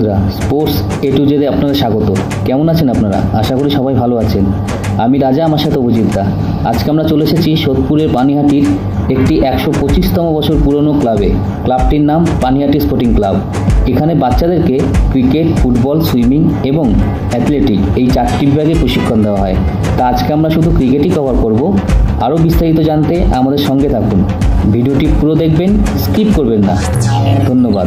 বন্ধুরা, sports A to Z আপনাদের স্বাগত। কেমন আছেন আপনারা? আশা করি সবাই ভালো আছেন। আমি রাজা, আমার সাথে অভিজিৎ দা। আজকে আমরা চলে এসেছি সোদপুরের পানিহাটির একটি 125তম বছর পুরনো ক্লাবে। ক্লাবটির নাম পানিহাটি স্পোর্টিং ক্লাব। এখানে বাচ্চাদেরকে ক্রিকেট, ফুটবল, সুইমিং এবং অ্যাথলেটিক এই 4টি বিভাগে প্রশিক্ষণ দেওয়া হয়। তা আজকে আমরা শুধু ক্রিকেটই কভার করব। আরও বিস্তারিত জানতে আমাদের সঙ্গে থাকুন। ভিডিওটি পুরো দেখবেন, স্কিপ করবেন না। ধন্যবাদ।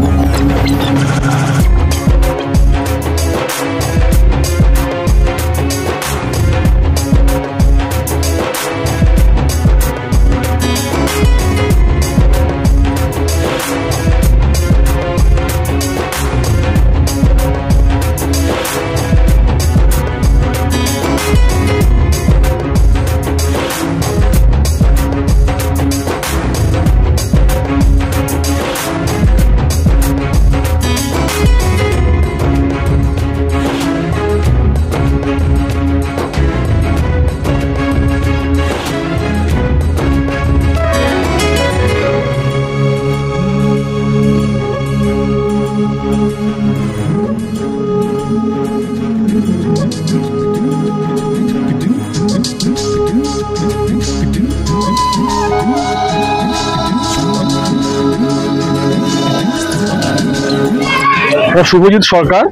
শুভজিৎ সরকার।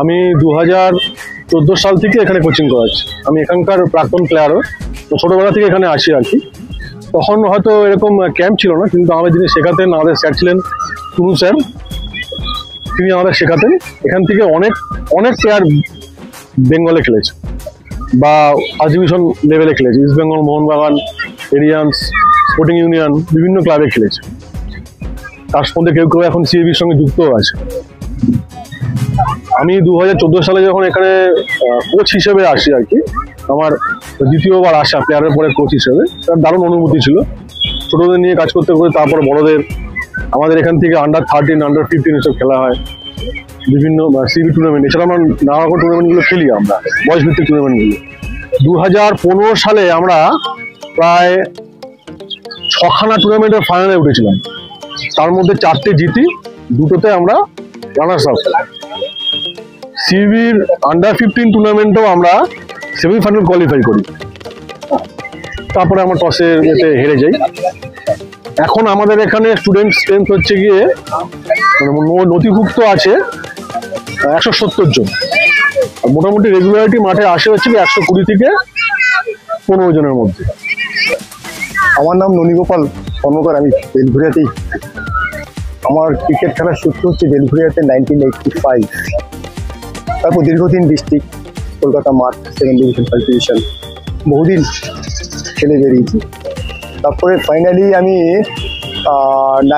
আমি 2014 সাল থেকে এখানে কোচিং করাচ্ছি। আমি এখানকার প্রাক্তন প্লেয়ারও, ছোটবেলা থেকে এখানে আসি আর কি। তখন হয়তো এরকম ক্যাম্প ছিল না, কিন্তু আমাদের যিনি শেখাতেন, আমাদের স্যার ছিলেন টুনু স্যার। তিনি আমাদের শেখাতেন। এখান থেকে অনেক অনেক প্লেয়ার বেঙ্গলে খেলেছে বা ফার্স্ট ডিভিশন লেভেলে খেলেছে। East Bengal, Mohun Bagan, Aryans, sporting union, বিভিন্ন ক্লাবে খেলেছে। তার মধ্যে কেউ কেউ এখন সিএবির সঙ্গে যুক্তও আছে। আমি 2014 সালে যখন এখানে কোচ হিসেবে আসি আর কি, আমার দ্বিতীয়বার আসা প্লেয়ারের পরে কোচ হিসেবে, তার দারুণ অনুভূতি ছিল। ছোটদের নিয়ে কাজ করতে করতে তারপর বড়দের, আমাদের এখান থেকে আন্ডার-13, আন্ডার-15 এসব খেলা হয়, বিভিন্ন সিবি টুর্নামেন্ট। এছাড়া আমরা নানা রকম টুর্নামেন্টগুলো খেলি, আমরা বয়স ভিত্তিক টুর্নামেন্টগুলো। 2015 সালে আমরা প্রায় 6খানা টুর্নামেন্টের ফাইনালে উঠেছিলাম। তার মধ্যে 4টে জিতি, 2টোতে আমরা রানার্স আপ। সিবির আন্ডার-15 টুর্নামেন্টও আমরা সেমিফাইনাল কোয়ালিফাই করি। তারপরে আমরা টসে হেরে যাই। এখন আমাদের এখানে স্টুডেন্ট স্ট্রেংথ হচ্ছে গিয়ে নথিভুক্ত আছে 170 জন। মোটামুটি রেগুলারিটি মাঠে আসে হচ্ছে 120 থেকে 15 জনের মধ্যে। আমার নাম ননীগোপাল কর্মকার। আমি বেলঘরিয়াতেই। আমার ক্রিকেট খেলার সূত্র হচ্ছে বেলঘরিয়াতে 1985। তারপর দীর্ঘদিন ডিস্ট্রিক্ট, কলকাতা মাঠ, সেকেন্ড ডিভিশন, ফার্স্ট ডিভিশন, বহুদিন খেলে বেরিয়েছি। তারপরে ফাইনালি আমি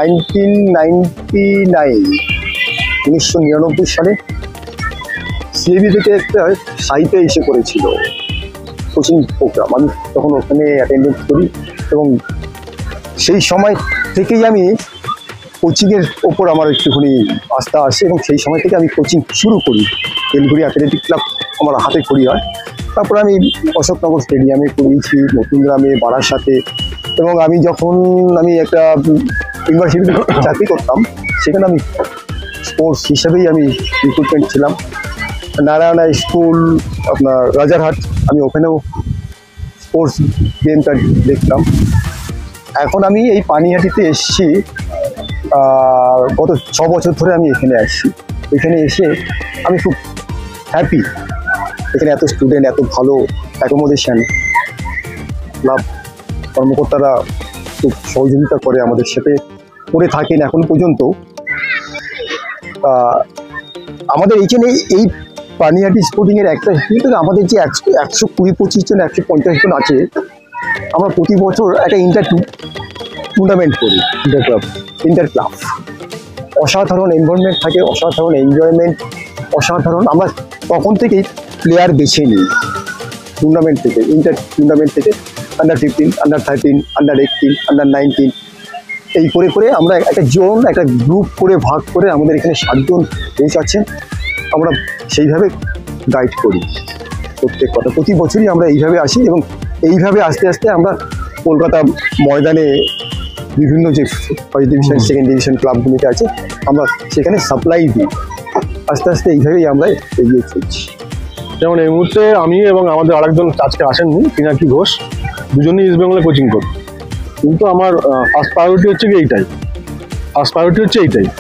1999 সালে সিএবি থেকে একটা সাইটে এসে করেছিল কোচিং প্রোগ্রাম। আমি তখন ওখানে অ্যাটেন্ডেন্স করি এবং সেই সময় থেকেই আমি কোচিংয়ের ওপর আমার একটুখানি আস্থা আসে এবং সেই সময় থেকে আমি কোচিং শুরু করি। বেলঘরিয়া অ্যাথলেটিক ক্লাব আমার হাতে খড়ি হয়। তারপরে আমি অশোকনগর স্টেডিয়ামে করিয়েছি, নতুন গ্রামে, বারাসাতে। এবং আমি যখন একটা ইউনিভার্সিটিতে চাকরি করতাম, সেখানে আমি স্পোর্টস হিসাবেই আমি রিক্রুটমেন্ট ছিলাম। নারায়ণা স্কুল, আপনার রাজারহাট, আমি ওখানেও স্পোর্টস গেমটা দেখতাম। এখন আমি এই পানিহাটিতে এসেছি গত 6 বছর ধরে আমি এখানে আসছি। এখানে এসে আমি খুব হ্যাপি। এখানে এত স্টুডেন্ট, এত ভালো অ্যাকোমোডেশন, ক্লাব কর্মকর্তারা খুব সহযোগিতা করে, আমাদের সাথে করে থাকেন এখন পর্যন্ত। আমাদের এইখানে এই পানিহাটি স্পোর্টিংয়ের একটা কিন্তু আমাদের যে 120-25 জন, 150 জন আছে, আমরা প্রতি বছর একটা টুর্নামেন্ট করি, ইন্টার ক্লাব। অসাধারণ এনভায়রনমেন্ট থাকে, অসাধারণ এনজয়মেন্ট, অসাধারণ। আমরা তখন থেকেই প্লেয়ার বেছে নিই টুর্নামেন্ট থেকে, ইন্টার টুর্নামেন্ট থেকে, আন্ডার-15, আন্ডার-13, আন্ডার-18, আন্ডার-19, এই করে করে আমরা একটা জোন, একটা গ্রুপ করে ভাগ করে, আমাদের এখানে 7 জন কোচ আছেন। আমরা সেইভাবে গাইড করি প্রত্যেক কথা। প্রতি বছরই আমরা এইভাবে আসি এবং এইভাবে আস্তে আস্তে আমরা কলকাতা ময়দানে বিভিন্ন যে ফার্স্ট ডিভিশন, সেকেন্ড ডিভিশন ক্লাবগুলিতে আছে, আমরা সেখানে সাপ্লাই দিই। আস্তে আস্তে এইভাবেই আমরা এগিয়ে চলছি। যেমন এই মুহূর্তে আমি এবং আমাদের আরেকজন আজকে আসেননি, পিনাকি ঘোষ, দুজনেই ইস্ট বেঙ্গলে কোচিং করি। কিন্তু আমার ফার্স্ট প্রায়োরিটি হচ্ছে কি এইটাই,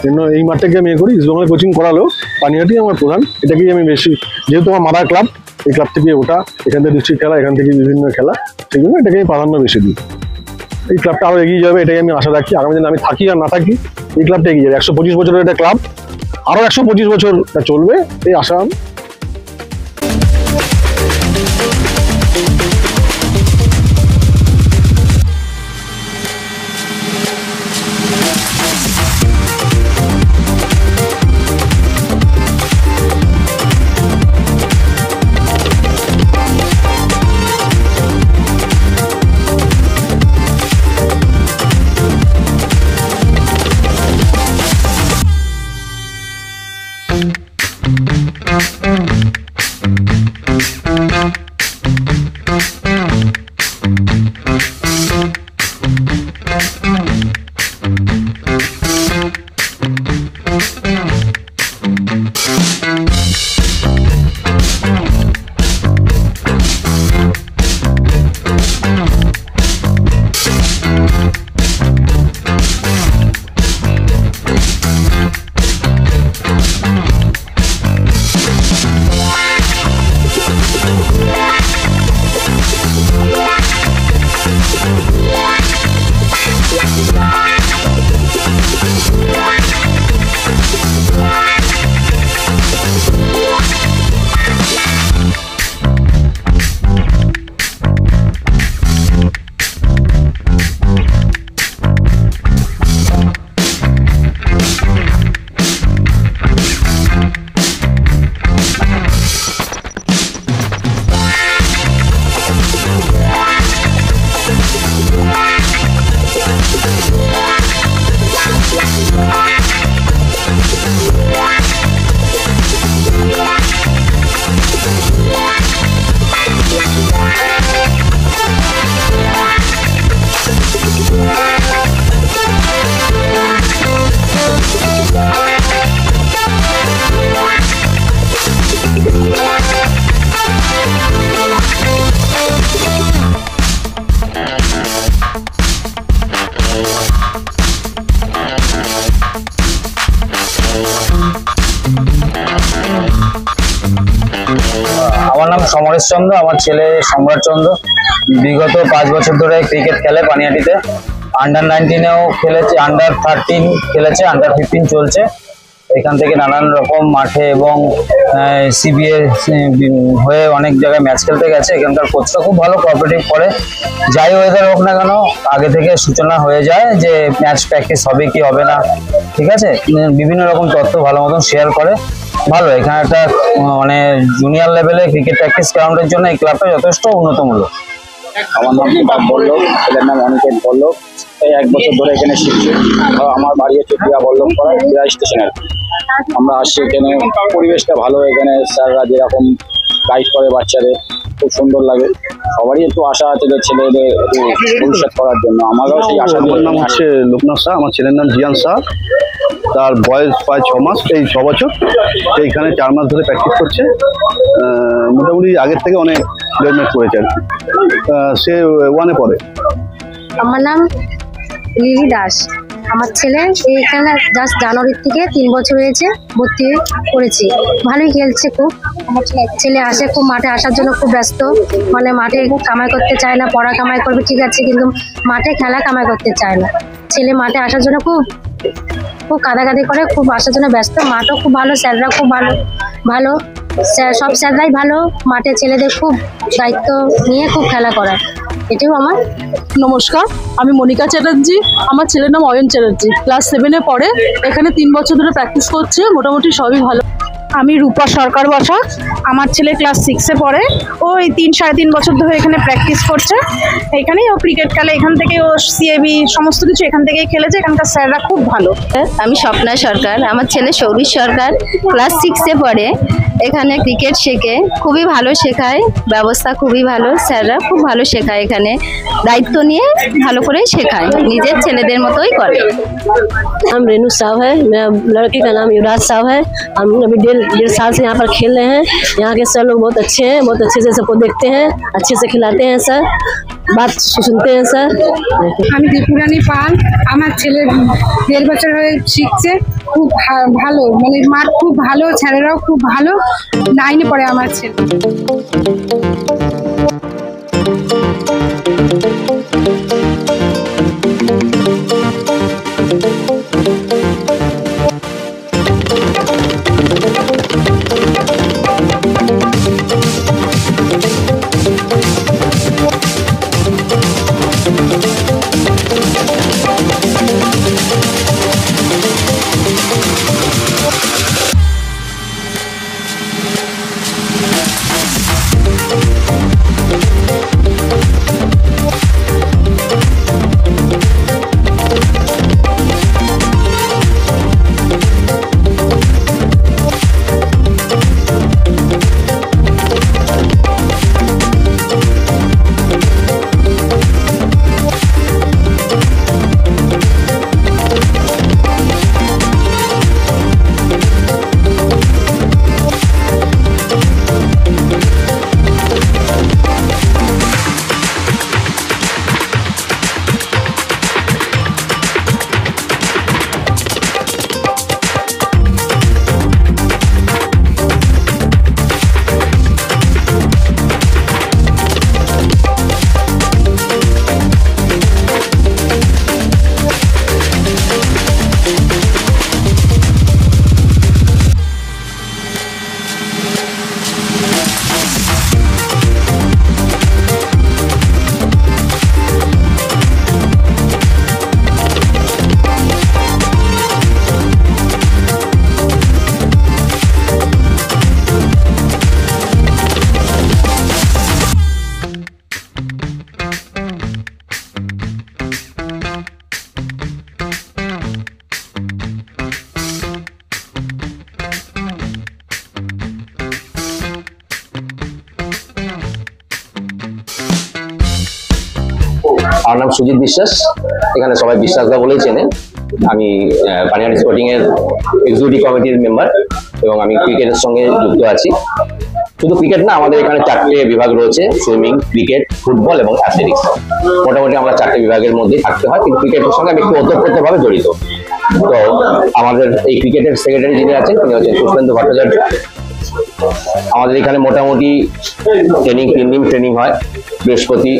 জন্য এই মাঠটাকে আমি করি। ইস্ট বেঙ্গলে কোচিং করালেও পানিহাটি আমার প্রধান, এটাকেই আমি বেশি, যেহেতু আমার মাদার ক্লাব, এই ক্লাব থেকে ওটা, এখান থেকে ডিস্ট্রিক্ট খেলা, এখান থেকে বিভিন্ন খেলা, সেই জন্য এটাকে আমি প্রাধান্য বেশি দিই। এই ক্লাবটা আরও এগিয়ে যাবে, এটাই আমি আশা রাখি। আগামী দিনে আমি থাকি আর না থাকি, এই ক্লাবটা এগিয়ে যাবে। 125 বছরের একটা ক্লাব, আরও 125 বছর চলবে, এই আশা। আমার নাম সমরেশ চন্দ্র, আমার ছেলে সম্রাট চন্দ্র। বিগত 5 বছর ধরে ক্রিকেট খেলে পানিহাটিতে। আন্ডার 19-এও খেলেছে, আন্ডার 13 খেলেছে, আন্ডার 15 চলছে। এখান থেকে নানান রকম মাঠে এবং সিবিএ হয়ে অনেক জায়গায় ম্যাচ খেলতে গেছে। এখানকার কোচটা খুব ভালো কোঅপারেটিভ করে। যাই ওয়েদার হোক না কেন, আগে থেকে সূচনা হয়ে যায় যে ম্যাচ প্র্যাকটিস হবে কি হবে না, ঠিক আছে। বিভিন্ন রকম তথ্য ভালো মতন শেয়ার করে। ভালো, এখানে একটা মানে জুনিয়র লেভেলে ক্রিকেট প্র্যাকটিস গ্রাউন্ডের জন্য এই ক্লাবটা যথেষ্ট উন্নতমূলক। আমার নাম দীপক বল্লভ, ছেলের নাম অনিকেত বল্লভ। এই 1 বছর ধরে এখানে শিখছি। আমার বাড়ি হচ্ছে প্রিয়া বল্লভ পাড়া, প্রিয়া স্টেশনের। আমরা আসছি এখানে, পরিবেশটা ভালো। এখানে স্যাররা যেরকম গাইড করে বাচ্চাদের, খুব সুন্দর লাগে। সবারই একটু আশা আছে যে ছেলেদের একটু ভবিষ্যৎ করার জন্য। আমারও সেই আশা। আমার নাম হচ্ছে লোকনাথ শাহ, আমার ছেলের নাম জিয়ান শাহ। তার বয়স প্রায় 6 মাস, এই 6 বছর। এইখানে 4 মাস ধরে প্র্যাকটিস করছে। মোটামুটি আগের থেকে অনেক ডেভেলপমেন্ট করেছে আর কি। সে 1-এ পড়ে। আমার নাম লিলি দাস। আমার ছেলে এইখানে জাস্ট জানুয়ারির থেকে 3 বছর হয়েছে, ভর্তি করেছি। ভালোই খেলছে খুব। আমার ছেলে আসে খুব, মাঠে আসার জন্য খুব ব্যস্ত। মানে মাঠে কামাই করতে চায় না, পড়া কামাই করবে ঠিক আছে, কিন্তু মাঠে খেলা কামাই করতে চায় না। ছেলে মাঠে আসার জন্য খুব খুব কাঁদাকাঁদি করে, খুব আসার জন্য ব্যস্ত। মাঠও খুব ভালো, স্যাররা খুব ভালো সব স্যাররাই ভালো। মাঠে ছেলেদের খুব দায়িত্ব নিয়ে খুব খেলা করায়। এটাও আমার। নমস্কার, আমি মনিকা চ্যাটার্জি। আমার ছেলের নাম অয়ন চ্যাটার্জি, ক্লাস 7-এ পড়ে। এখানে 3 বছর ধরে প্র্যাকটিস করছে, মোটামুটি সবই ভালো। আমি রূপা সরকার বসা। আমার ছেলে ক্লাস 6-এ পড়ে। ও এই 3-3.5 বছর ধরে এখানে প্র্যাকটিস করছে। এখানেই ও ক্রিকেট খেলে, এখান থেকে ও সিএবি সমস্ত কিছু এখান থেকেই খেলেছে। এখানকার স্যাররা খুব ভালো। আমি স্বপ্না সরকার, আমার ছেলে সৌরভ সরকার ক্লাস 6-এ পড়ে। এখানে ক্রিকেট শেখে, খুবই ভালো শেখায়, ব্যবস্থা খুবই ভালো, স্যাররা খুব ভালো শেখায়, এখানে দায়িত্ব নিয়ে ভালো করে শেখায়, নিজের ছেলেদের মতোই করে। नाम रेनू साहब है, मेरा लड़के का नाम युवराज साहब है। हम अभी 1.5 साल से यहाँ पर खेल रहे हैं। यहाँ के सर लोग बहुत अच्छे हैं, बहुत अच्छे से सबको देखते हैं, अच्छे से खिलाते हैं सर, बात सुनते हैं सर। আমি দীপুরানী পাল, আমার ছেলে 1.5 বছর হয়ে শিখছে, খুব ভালো, মানে মাঠ খুব ভালো, ছেলেরাও খুব ভালো, 9-এ পড়ে আমার ছেলে। আমার নাম সুজিত বিশ্বাস, এখানে সবাই বিশ্বাসদা বলেই চেনে। আমি পানিহাটি স্পোর্টিং এর এক্সিকিউটিভ কমিটির মেম্বার এবং আমি ক্রিকেটের সঙ্গে যুক্ত আছি। শুধু ক্রিকেট না, আমাদের এখানে 4টে বিভাগ রয়েছে, সুইমিং, ক্রিকেট, ফুটবল এবং অ্যাথলেটিক্স। মোটামুটি আমরা 4টে বিভাগের মধ্যেই থাকতে হয়, কিন্তু ক্রিকেটের সঙ্গে আমি একটু ওতপ্রোতভাবে জড়িত। তো আমাদের এই ক্রিকেটের সেক্রেটারি যিনি আছেন তিনি হচ্ছেন পুষ্পেন্দু ভট্টাচার্য। আমাদের এখানে মোটামুটি ট্রেনিং 3 দিন ট্রেনিং হয়, বৃহস্পতি,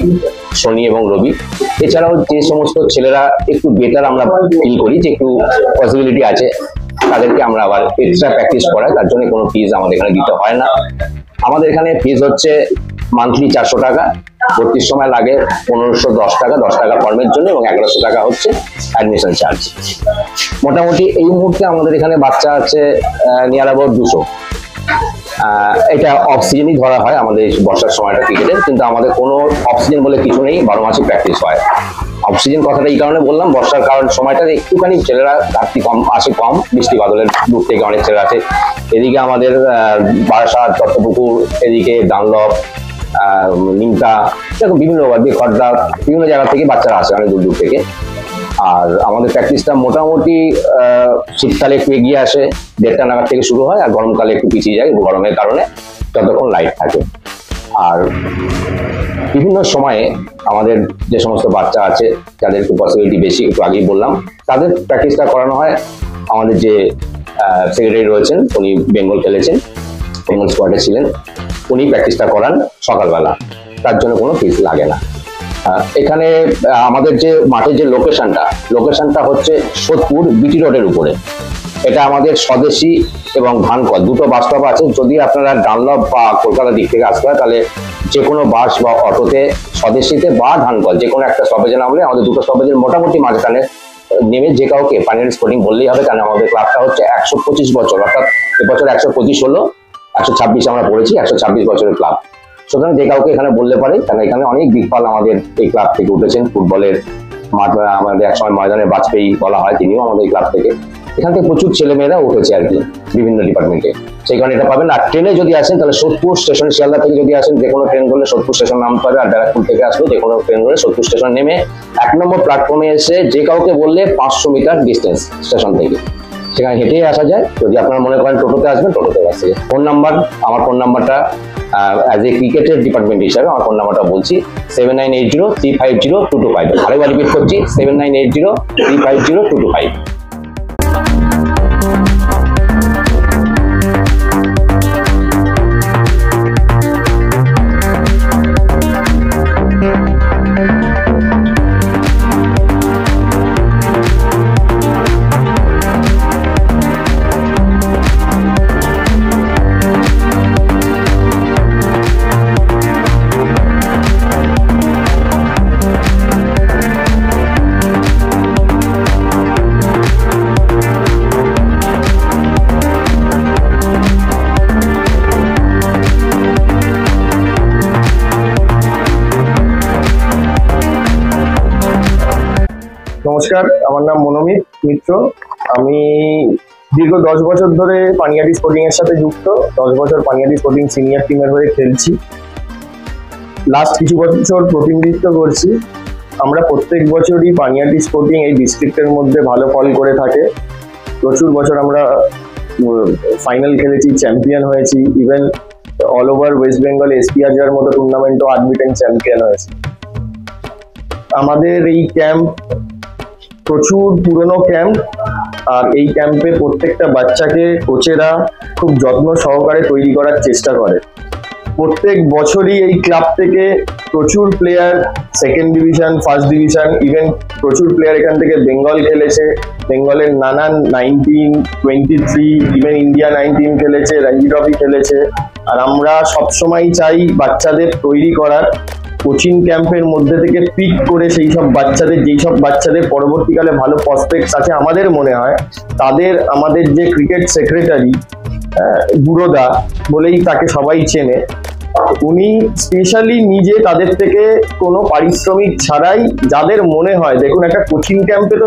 শনি এবং রবি। এছাড়াও যে সমস্ত ছেলেরা একটু বেটার আমরা ফিল করি যে একটু পসিবিলিটি আছে, তাদেরকে আমরা আবার এক্সট্রা প্র্যাকটিস করাই, তার জন্য কোনো ফিজ আমাদের এখানে দিতে হয় না। আমাদের এখানে ফিজ হচ্ছে মান্থলি 400 টাকা, ভর্তির সময় লাগে 1510 টাকা, 10 টাকা ফর্মের জন্য, এবং 1100 টাকা হচ্ছে অ্যাডমিশন চার্জ। মোটামুটি এই মুহূর্তে আমাদের এখানে বাচ্চা আছে নিয়ার অ্যাবাউট 200। এটা অফ সিজনই ধরা হয় আমাদের বর্ষার সময়টা ক্রিকেটের, কিন্তু আমাদের কোনো অফ সিজন বলে কিছু নেই, 12 মাসই প্র্যাকটিস হয়। অফ সিজন কথাটা এই কারণে বললাম, বর্ষার কারণ সময়টা একটুখানি ছেলেরা ঘাটতি কম আসে, কম বৃষ্টি বাদলের দূর থেকে অনেক ছেলেরা আছে। এদিকে আমাদের বারাসাত, দত্তপুকুর, এদিকে ডানলপ, নিমতা, এরকম বিভিন্ন খড়দা, বিভিন্ন জায়গা থেকে বাচ্চারা আসে অনেক দূর দূর থেকে। আর আমাদের প্র্যাকটিসটা মোটামুটি শীতকালে একটু এগিয়ে আসে, 1:30 নাগাদ থেকে শুরু হয়, আর গরমকালে একটু পিছিয়ে যায় গরমের কারণে, যতক্ষণ লাইট থাকে। আর বিভিন্ন সময়ে আমাদের যে সমস্ত বাচ্চা আছে যাদের একটু পসিবিলিটি বেশি, একটু আগেই বললাম, তাদের প্র্যাকটিসটা করানো হয়। আমাদের যে সেক্রেটারি রয়েছেন উনি বেঙ্গল খেলেছেন, বেঙ্গল স্কোয়াডে ছিলেন, উনি প্র্যাকটিসটা করান সকালবেলা, তার জন্য কোনো ফিস লাগে না। এখানে আমাদের যে মাঠের যে লোকেশনটা হচ্ছে সোদপুর বিটি রোডের উপরে। এটা আমাদের স্বদেশী এবং ধানকল দুটো বাস স্টপ আছে। যদি আপনারা ডানলপ বা কলকাতার দিক থেকে আসতে হয়, তাহলে যে কোনো বাস বা অটোতে স্বদেশীতে বা ধানকল যে কোনো একটা স্টপেজে নামলে, আমাদের দুটো স্টপেজের মোটামুটি মাঝখানে নেমে যে কাউকে পানিহাটি স্পোর্টিং বললেই হবে, কারণ আমাদের ক্লাবটা হচ্ছে 125 বছর, অর্থাৎ এবছর 125 হলো, 126 আমরা পড়েছি, 126 বছরের ক্লাব। সুতরাং যে কাউকে এখানে বললে পারে, কারণ এখানে অনেক দিকপাল আমাদের এই ক্লাব থেকে উঠেছেন। ফুটবলের মাঠ আমাদের একসময় ময়দানের বাজপেয়ী বলা হয়, তিনিও আমাদের এই ক্লাব থেকে। এখান থেকে প্রচুর ছেলেমেয়েরা উঠেছে আর কি বিভিন্ন ডিপার্টমেন্টে, সেই কারণে এটা পাবেন। আর ট্রেনে যদি আসেন তাহলে সোদপুর স্টেশন, শিয়ালদা থেকে যদি আসেন যে কোনো ট্রেন করলে সোদপুর স্টেশন নামতে হবে, আর ব্যারাকপুর থেকে আসলে যে কোনো ট্রেন করে সোদপুর স্টেশন নেমে 1 নম্বর প্ল্যাটফর্মে এসে যে কাউকে বললে 500 মিটার ডিস্টেন্স স্টেশন থেকে, সেখানে হেঁটেই আসা যায়। যদি আপনারা মনে করেন টোটোতে আসবেন, টোটোতে আসে। ফোন নাম্বার, আমার ফোন নাম্বারটা অ্যাজ এ ক্রিকেটের ডিপার্টমেন্ট হিসাবে আমার ফোন নাম্বারটা বলছি 7980350225। আরেকবার রিপিট করছি 7980350225। নমস্কার, আমার নাম মনোমিত মিত্র। আমি দীর্ঘ 10 বছর ধরে পানিহাটি স্পোর্টিং এর সাথে যুক্ত। 10 বছর পানিহাটি স্পোর্টিং সিনিয়র টিমের হয়ে খেলছি। লাস্ট কিছু বছর প্রতিনিধিত্ব করছি। আমরা প্রত্যেক বছরই পানিহাটি স্পোর্টিং এই ডিস্ট্রিক্টের মধ্যে ভালো ফল করে থাকে। প্রচুর বছর আমরা ফাইনাল খেলেছি, চ্যাম্পিয়ন হয়েছি, even all over West Bengal SPR মতো টুর্নামেন্টও আনবিটেন চ্যাম্পিয়ন হয়েছে। আমাদের এই ক্যাম্প প্রচুর পুরনো ক্যাম্প, আর এই ক্যাম্পে প্রত্যেকটা বাচ্চাকে কোচেরা খুব যত্ন সহকারে তৈরি করার চেষ্টা করে। প্রত্যেক বছরই এই ক্লাব থেকে প্রচুর player second division, first division, even প্রচুর প্লেয়ার এখান থেকে বেঙ্গল খেলেছে। বেঙ্গলের নানান 19, 23, ইভেন ইন্ডিয়া 19 খেলেছে, রঞ্জি ট্রফি খেলেছে। আর আমরা সবসময় চাই বাচ্চাদের তৈরি করার, কোচিং ক্যাম্পের মধ্যে থেকে পিক করে সেই সব বাচ্চাদের, যেই সব বাচ্চাদের পরবর্তীকালে ভালো প্রসপেক্টস আছে আমাদের মনে হয়, তাদের আমাদের যে ক্রিকেট সেক্রেটারি বুড়োদা বলেই তাকে সবাই চেনে, উনি স্পেশালি নিজে তাদের থেকে কোনো পারিশ্রমিক ছাড়াই, যাদের মনে হয়, দেখুন একটা কোচিং ক্যাম্পে তো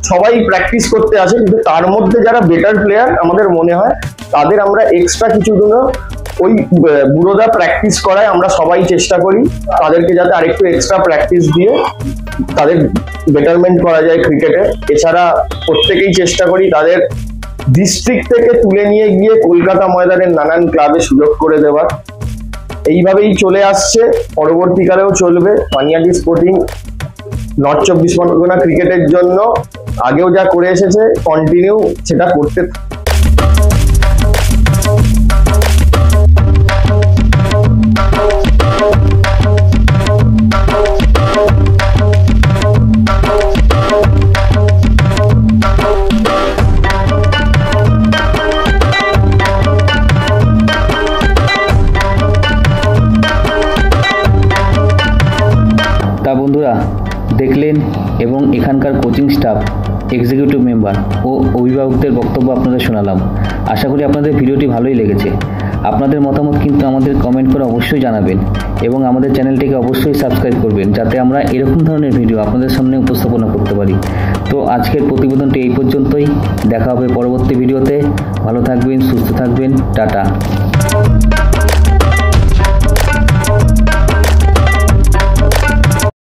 সবাই প্র্যাকটিস করতে আসে, কিন্তু তার মধ্যে যারা বেটার প্লেয়ার আমাদের মনে হয় তাদের আমরা এক্সট্রা কিছু জন্য ওই বুড়োদা প্র্যাকটিস করায় আমরা সবাই চেষ্টা করি তাদেরকে যাতে আরেকটু এক্সট্রা প্র্যাকটিস দিয়ে তাদের বেটারমেন্ট করা যায় ক্রিকেটে। এছাড়া প্রত্যেকেই চেষ্টা করি তাদের ডিস্ট্রিক্ট থেকে তুলে নিয়ে গিয়ে কলকাতা ময়দানের নানান ক্লাবে সুযোগ করে দেওয়ার। এইভাবেই চলে আসছে, পরবর্তীকালেও চলবে। পানিহাটি স্পোর্টিং নর্থ 24 পরগনা ক্রিকেটের জন্য আগেও যা করে এসেছে কন্টিনিউ সেটা করতে। তা বন্ধুরা দেখলেন, এবং এখানকার কোচিং স্টাফ, এক্সিকিউটিভ মেম্বার ও অভিভাবকদের বক্তব্য আপনাদের শোনালাম। আশা করি আপনাদের ভিডিওটি ভালোই লেগেছে। আপনাদের মতামত কিন্তু আমাদের কমেন্ট করে অবশ্যই জানাবেন, এবং আমাদের চ্যানেলটিকে অবশ্যই সাবস্ক্রাইব করবেন, যাতে আমরা এরকম ধরনের ভিডিও আপনাদের সামনে উপস্থাপনা করতে পারি। তো আজকের প্রতিবেদনটি এই পর্যন্তই। দেখা হবে পরবর্তী ভিডিওতে। ভালো থাকবেন, সুস্থ থাকবেন, টাটা।